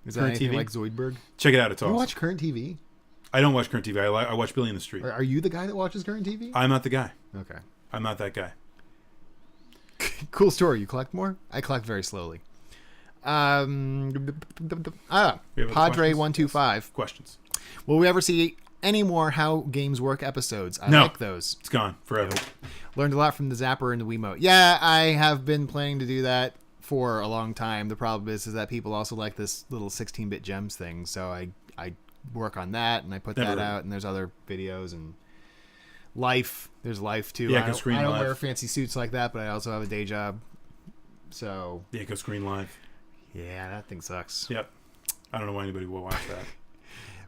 Is that Current anything TV? like Zoidberg? Check it out. It's You awesome. watch Current TV? I don't watch Current TV. I watch Billy in the Street. Are you the guy that watches Current TV? I'm not the guy. Okay. I'm not that guy. Cool story. You collect more? I collect very slowly. We have other Padre125. Questions? Will we ever see any more How Games Work episodes? I No. like those. It's gone forever. Learned a lot from the Zapper and the Wiimote. Yeah, I have been planning to do that for a long time. The problem is that people also like this little 16-bit gems thing, so I work on that and I put that out, and there's other videos and life. There's life too. Yeah, I don't Live. wear fancy suits like that, but I also have a day job. So Yeah, go Screen Live. yeah, that thing sucks. Yep. I don't know why anybody will watch that.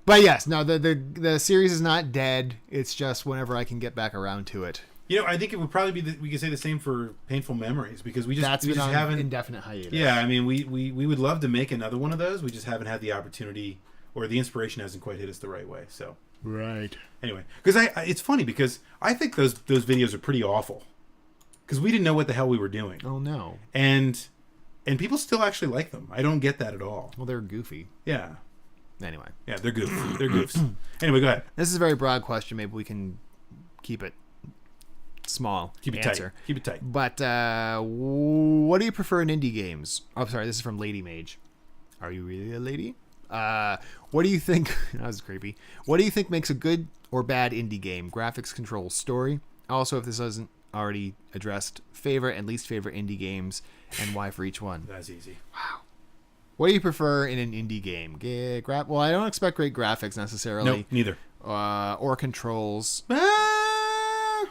But yes, no, the series is not dead. It's just whenever I can get back around to it. You know, I think it would probably be we could say the same for Painful Memories, because we just Been on haven't. indefinite hiatus. Yeah, I mean, we would love to make another one of those. We just haven't had the opportunity, or the inspiration hasn't quite hit us the right way. So Right. anyway, because it's funny because I think those videos are pretty awful, because we didn't know what the hell we were doing, Oh no. and people still actually like them. I don't get that at all. Well, they're goofy. Yeah, Anyway, yeah, they're goofs. They're goofs. Anyway, go ahead. this is a very broad question. Maybe we can keep it small. Keep it answer. tight. Keep it tight. But what do you prefer in indie games? Oh, sorry, this is from Lady Mage. Are you really a lady? What do you think? That was creepy. What do you think makes a good or bad indie game? Graphics, controls, story. Also, if this isn't already addressed, favorite and least favorite indie games, and why for each one. That's easy. What do you prefer in an indie game? Well, I don't expect great graphics necessarily. No, neither. Or controls. Ah,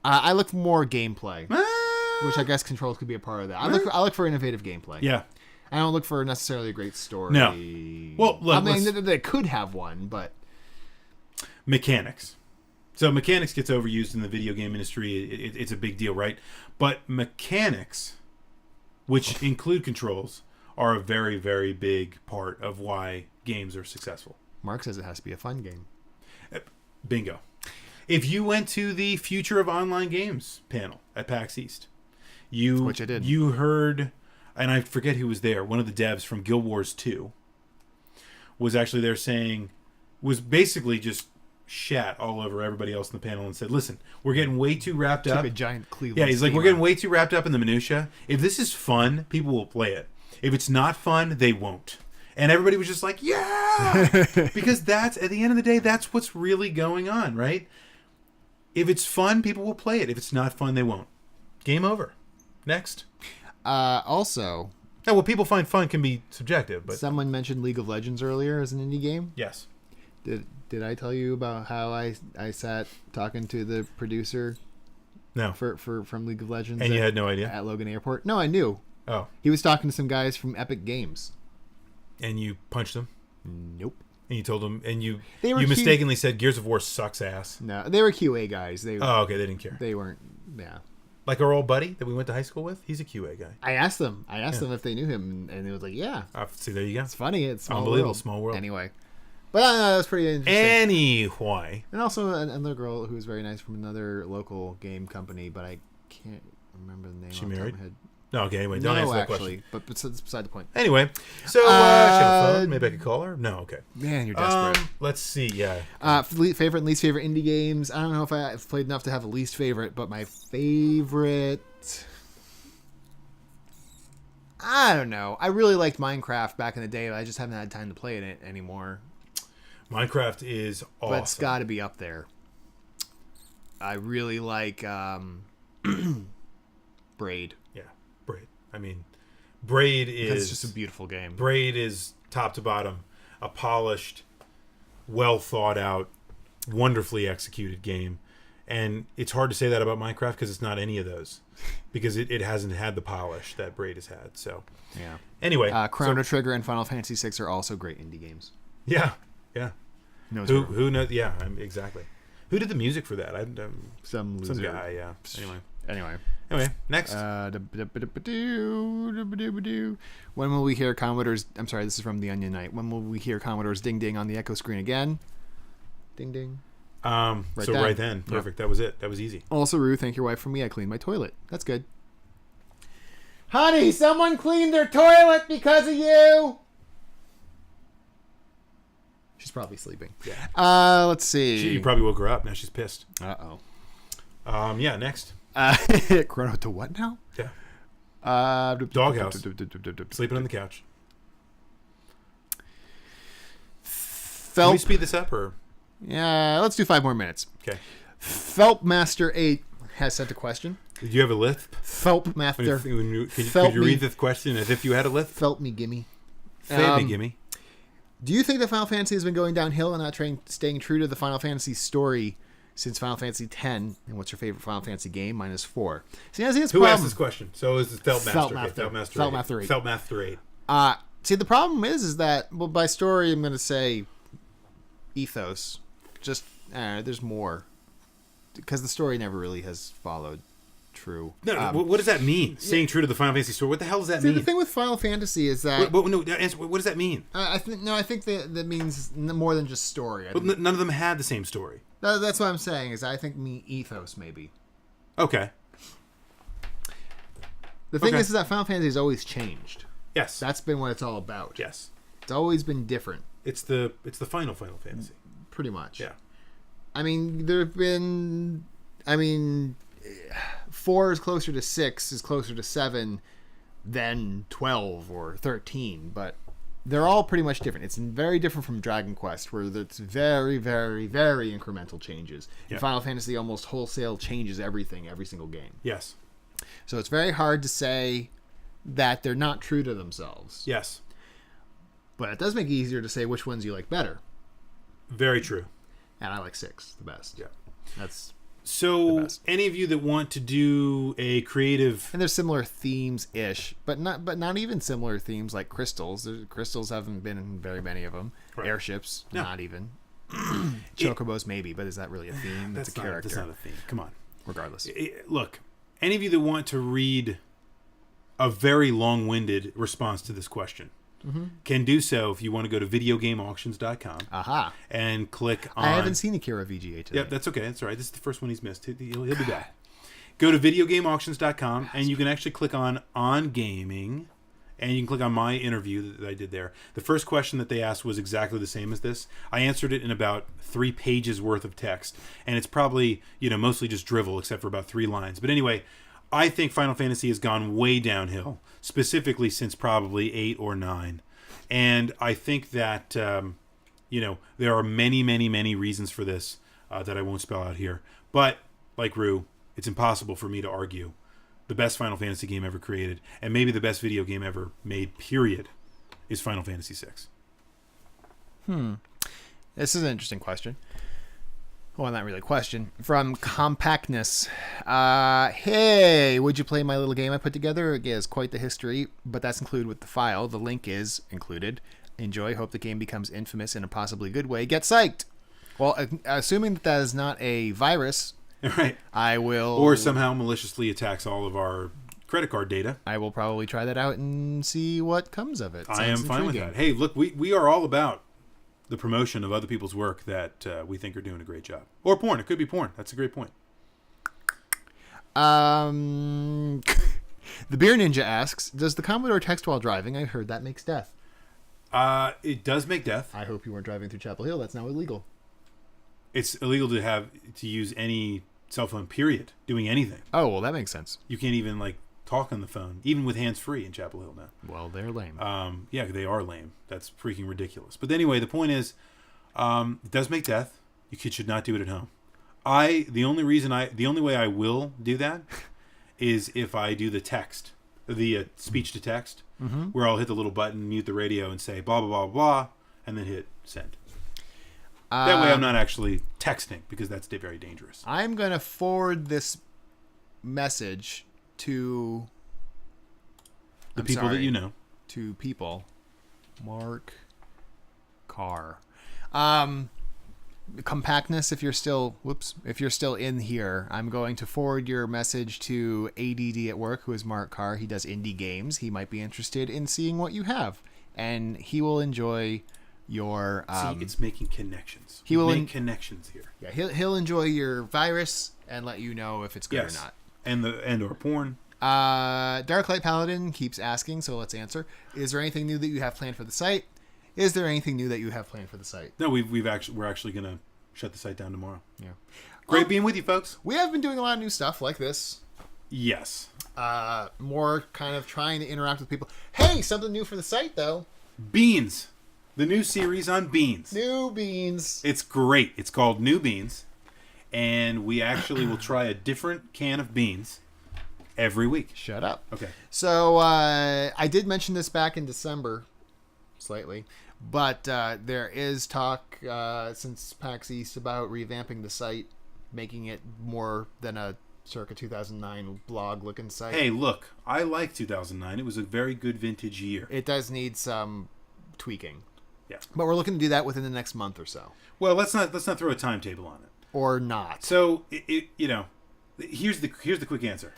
I look for more gameplay, ah. which I guess controls could be a part of that. I look for innovative gameplay. Yeah. I don't look for necessarily a great story. No. Well, look, I mean, they could have one, but mechanics. So mechanics gets overused in the video game industry. It's a big deal, right? But mechanics, which include controls, are a very, very big part of why games are successful. Mark says it has to be a fun game. Bingo. If you went to the Future of Online Games panel at PAX East, Which I did. You heard, and I forget who was there, one of the devs from Guild Wars 2 was actually there was basically just shat all over everybody else in the panel and said, listen, we're getting way too wrapped up. Like a giant Cleveland. Yeah, he's like, we're steamer. getting way too wrapped up in the minutia. If this is fun, people will play it. If it's not fun, they won't. And everybody was just like, yeah! Because that's, at the end of the day, that's what's really going on, right? If it's fun, people will play it. If it's not fun, they won't. Game over. Next. Also, Now, what people find fun can be subjective, but someone mentioned League of Legends earlier as an indie game. yes. Did I tell you about how I sat talking to the producer No. from League of Legends And you had no idea? at Logan Airport? No, I knew. Oh. He was talking to some guys from Epic Games. And you punched them? Nope. And you told them, and you They were mistakenly said Gears of War sucks ass. No, they were QA guys. Oh, okay, they didn't care. They weren't. Yeah. Like our old buddy that we went to high school with, he's a QA guy. I asked them if they knew him, and they was like, "Yeah, See, there you go. it's funny. It's small Unbelievable, world. small world. Anyway, but that was pretty interesting. Anyway. And also another girl who was very nice from another local game company, but I can't remember the name. She off the top married? of my head. No, okay, anyway, don't No, answer that actually, question. but it's beside the point. Anyway, so she have a phone. Maybe I could call her. No, okay. Man, you're desperate. Let's see. Yeah. Favorite and least favorite indie games. I don't know if I've played enough to have a least favorite, but my favorite. I don't know. I really liked Minecraft back in the day, but I just haven't had time to play it anymore. Minecraft is awesome. But it's got to be up there. I really like Braid. Yeah, Braid. I mean, Braid It's is just a beautiful game. Braid is top to bottom a polished, well thought out, wonderfully executed game. And it's hard to say that about Minecraft because it's not any of those, because it hasn't had the polish that Braid has had. So Yeah. anyway, Chrono Trigger and Final Fantasy VI are also great indie games. yeah. Knows Who knows? Yeah, exactly. Who did the music for that? some loser. Some guy. Yeah. Anyway. Anyway, next. When will we hear Commodore's... I'm sorry, this is from The Onion Knight. When will we hear Commodore's ding ding on the echo screen again? Ding ding. Right then. Perfect. That was it. That was easy. Also, Rue, thank your wife for me. I cleaned my toilet. That's good. Honey, someone cleaned their toilet because of you! She's probably sleeping. Yeah. Let's see. You probably woke her up. Now she's pissed. Uh-oh. Yeah, next. Chrono to what now? Yeah. Doghouse. Sleeping on the couch. Felt. Can we speed this up or? Yeah, let's do 5 more minutes. Okay. Felpmaster 8 has sent a question. Did you have a lisp? Felpmaster. Could you read this question as if you had a lisp? Felt me gimme. Felt me gimme. Do you think that Final Fantasy has been going downhill and not staying true to the Final Fantasy story since Final Fantasy X? And what's your favorite Final Fantasy game? -4. See, I see this Who problem. asked this question? So is it Feltmaster? Feltmaster 8. Feltmaster 8. See, the problem is that, well, by story, I'm going to say ethos. Just, there's more. Because the story never really has followed true. No, what does that mean? Staying true to the Final Fantasy story? What the hell does that mean? The thing with Final Fantasy is that... No, what does that mean? I think that means more than just story. But none of them had the same story. That's what I'm saying, is I think ethos, maybe. Okay. The thing is that Final Fantasy has always changed. Yes. That's been what it's all about. Yes. It's always been different. It's the Final Fantasy. Pretty much. Yeah. I mean, there have been... 4 is closer to 6, is closer to 7 than 12 or 13, but they're all pretty much different. It's very different from Dragon Quest, where it's very, very, very incremental changes. Yeah. Final Fantasy almost wholesale changes everything, every single game. Yes. So it's very hard to say that they're not true to themselves. Yes. But it does make it easier to say which ones you like better. Very true. And I like 6 the best. Yeah. That's... So, any of you that want to do a creative... And there's similar themes-ish, but not even similar themes like crystals. Crystals haven't been in very many of them. Right. Airships, not even. Chocobos, maybe, but is that really a theme? That's a character. That's not a theme. Come on. Regardless. Look, any of you that want to read a very long-winded response to this question can do so if you want to go to videogameauctions.com and click on... I haven't seen Akira VGA today. Yep, that's okay. That's all right. This is the first one he's missed. He'll be back. Go to videogameauctions.com and you can actually click on gaming, and you can click on my interview that I did there. The first question that they asked was exactly the same as this. I answered it in about 3 pages worth of text, and it's probably, mostly just drivel except for about 3 lines. But anyway, I think Final Fantasy has gone way downhill, specifically since probably 8 or 9. And I think that, there are many, many, many reasons for this that I won't spell out here. But, like Rue, it's impossible for me to argue the best Final Fantasy game ever created, and maybe the best video game ever made, period, is Final Fantasy VI. This is an interesting question. Well, not really a question. From Compactness. Hey, would you play my little game I put together? It has quite the history, but that's included with the file. The link is included. Enjoy. Hope the game becomes infamous in a possibly good way. Get psyched! Well, assuming that is not a virus, right? I will... Or somehow maliciously attacks all of our credit card data. I will probably try that out and see what comes of it. I am fine with that. Hey, look, we are all about the promotion of other people's work that we think are doing a great job. Or porn. It could be porn. That's a great point. The Beer Ninja asks, does the Commodore text while driving? I heard that makes death. It does make death. I hope you weren't driving through Chapel Hill. That's now illegal. It's illegal to use any cell phone, period, doing anything. Oh, well, that makes sense. You can't even, talk on the phone, even with hands-free in Chapel Hill now. Well, they're lame. Yeah, they are lame. That's freaking ridiculous. But anyway, the point is, it does make death. You should not do it at home. The only way I will do that is if I do the text, the speech to text, where I'll hit the little button, mute the radio, and say blah, blah, blah, blah, and then hit send. That way I'm not actually texting, because that's very dangerous. I'm going to forward this message to... The people that you know. To people. Mark Carr. Compactness, if you're still in here, I'm going to forward your message to ADD at work, who is Mark Carr. He does indie games. He might be interested in seeing what you have, and he will enjoy your... See, it's making connections. He will make connections here. Yeah, he'll enjoy your virus and let you know if it's good or not. And or porn. Darklight Paladin keeps asking, so let's answer. Is there anything new that you have planned for the site? Is there anything new that you have planned for the site? No, we're actually gonna shut the site down tomorrow. Yeah. Great being with you, folks. We have been doing a lot of new stuff like this. Yes. More kind of trying to interact with people. Hey, something new for the site though. Beans. The new series on beans. New beans. It's great. It's called New Beans. And we actually will try a different can of beans every week. Shut up. Okay. So I did mention this back in December, slightly, but there is talk since PAX East about revamping the site, making it more than a circa 2009 blog looking site. Hey, look, I like 2009. It was a very good vintage year. It does need some tweaking. Yeah. But we're looking to do that within the next month or so. Well, let's not throw a timetable on it. Or not. So, here's the quick answer.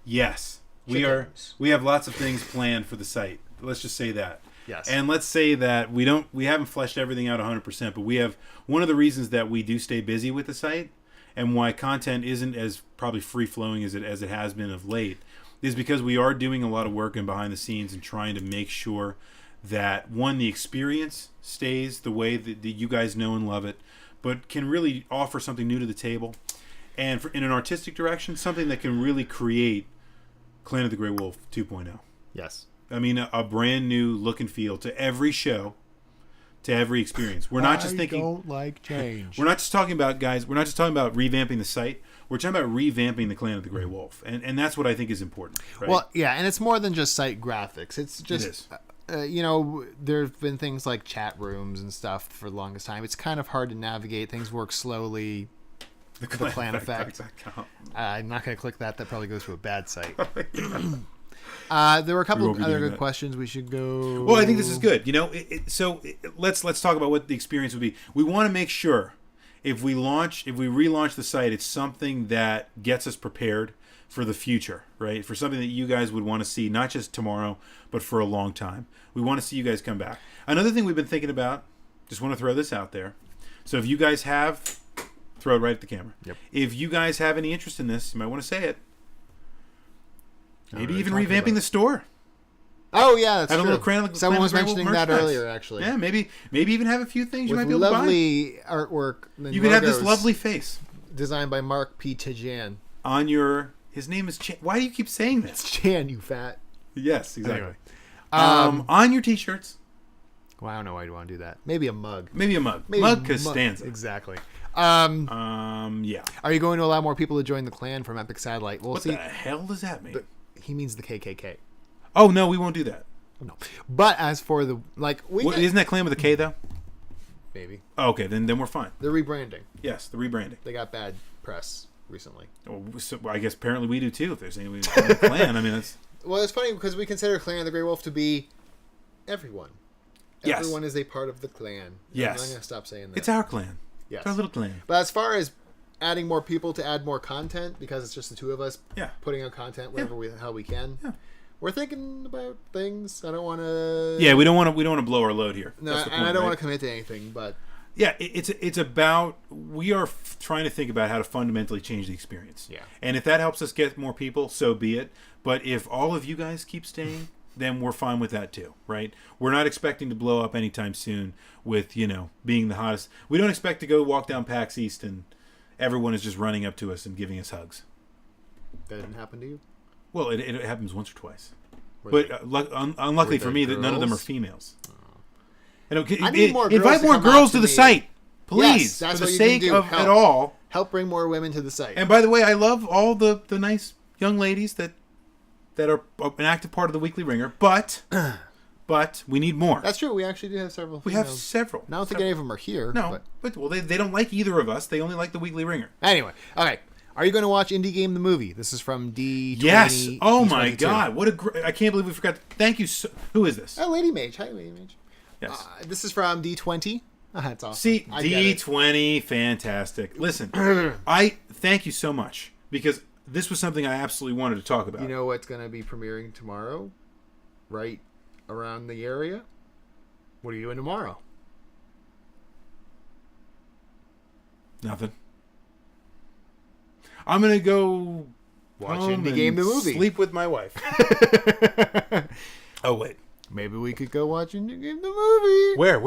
Yes. We have lots of things planned for the site. Let's just say that. Yes. And let's say that we haven't fleshed everything out 100%, but we have one of the reasons that we do stay busy with the site and why content isn't as probably free-flowing as it has been of late is because we are doing a lot of work in behind the scenes and trying to make sure that, one, the experience stays the way that you guys know and love it, but can really offer something new to the table. And in an artistic direction, something that can really create Clan of the Grey Wolf 2.0. Yes. I mean, a brand new look and feel to every show, to every experience. We're not just thinking... I don't like change. We're not just talking about, guys, we're not just talking about revamping the site. We're talking about revamping the Clan of the Grey Wolf. And that's what I think is important. Right? Well, yeah, and it's more than just site graphics. It's just... It is. There have been things like chat rooms and stuff for the longest time. It's kind of hard to navigate. Things work slowly. The clan effect. I'm not going to click that. That probably goes to a bad site. There were a couple of other good questions. We should go. Well, I think this is good. Let's talk about what the experience would be. We want to make sure if we relaunch the site, it's something that gets us prepared for the future, right? For something that you guys would want to see, not just tomorrow, but for a long time. We want to see you guys come back. Another thing we've been thinking about, just want to throw this out there. So if you guys have, throw it right at the camera. Yep. If you guys have any interest in this, you might want to say it. Maybe even talking revamping about? the store. Oh yeah, that's Have true. a little Clan Someone was of the Grey mentioning Wolf that merchandise. earlier, actually. Yeah, maybe even have a few things you With might be able to buy. lovely artwork. and You could have this logos lovely face designed by Mark P. Tijan. on your. His name is Chan. Why do you keep saying this? It's Chan, you fat. Yes, exactly. Anyway. On your t-shirts, Well, I don't know why you want to do that. Maybe a mug. maybe a mug. Maybe Mug Costanza. Exactly. Yeah. Are you going to allow more people to join the clan from Epic Satellite? We'll What see. the hell does that mean? He means the KKK. Oh no, we won't do that. No. But as for the Isn't that Clan with a K though? maybe Oh, okay, then we're fine. they're rebranding. Yes, the rebranding. They got bad press recently. Well, so I guess apparently we do too. If there's any in the clan, I mean that's. Well, it's funny because we consider Clan of the Grey Wolf to be everyone. Yes. Everyone is a part of the clan. Yes. I'm not going to stop saying that. It's our clan. Yes. It's our little clan. But as far as adding more people to add more content, because it's just the two of us Yeah. putting out content wherever how we can, Yeah. we're thinking about things. I don't want to. Yeah, we don't want to blow our load here. No, That's the and point, I don't right? want to commit to anything, but Yeah, it's about we are trying to think about how to fundamentally change the experience. Yeah. And if that helps us get more people, so be it. But if all of you guys keep staying, then we're fine with that too, right? We're not expecting to blow up anytime soon with, being the hottest. We don't expect to go walk down PAX East and everyone is just running up to us and giving us hugs. that didn't happen to you. Well, it happens once or twice. Were But they- unluckily were for they me, that none of them are girls? females. I need more girls invite to more come girls out to to the me. site, please, Yes, that's for the what you can sake do. of Help. it all. help bring more women to the site. And by the way, I love all the nice young ladies that are an active part of the Weekly Ringer, but we need more. That's true. We actually do have several. We have females. several. I don't think any of them are here. No, but they don't like either of us. They only like the Weekly Ringer. Anyway, okay. Are you going to watch Indie Game the movie? This is from D20. Yes. Oh my D22. God! What I can't believe we forgot. Thank you. Who is this? Oh, Lady Mage. Hi, Lady Mage. Yes. This is from D20. Oh, that's awesome. See, I get it. D20, fantastic. Listen, I thank you so much because this was something I absolutely wanted to talk about. You know what's going to be premiering tomorrow? Right around the area? What are you doing tomorrow? Nothing. I'm gonna go Watch home Indie and Game the movie. Sleep with my wife. Oh wait, Maybe we could go watch Indie Game the movie. Where?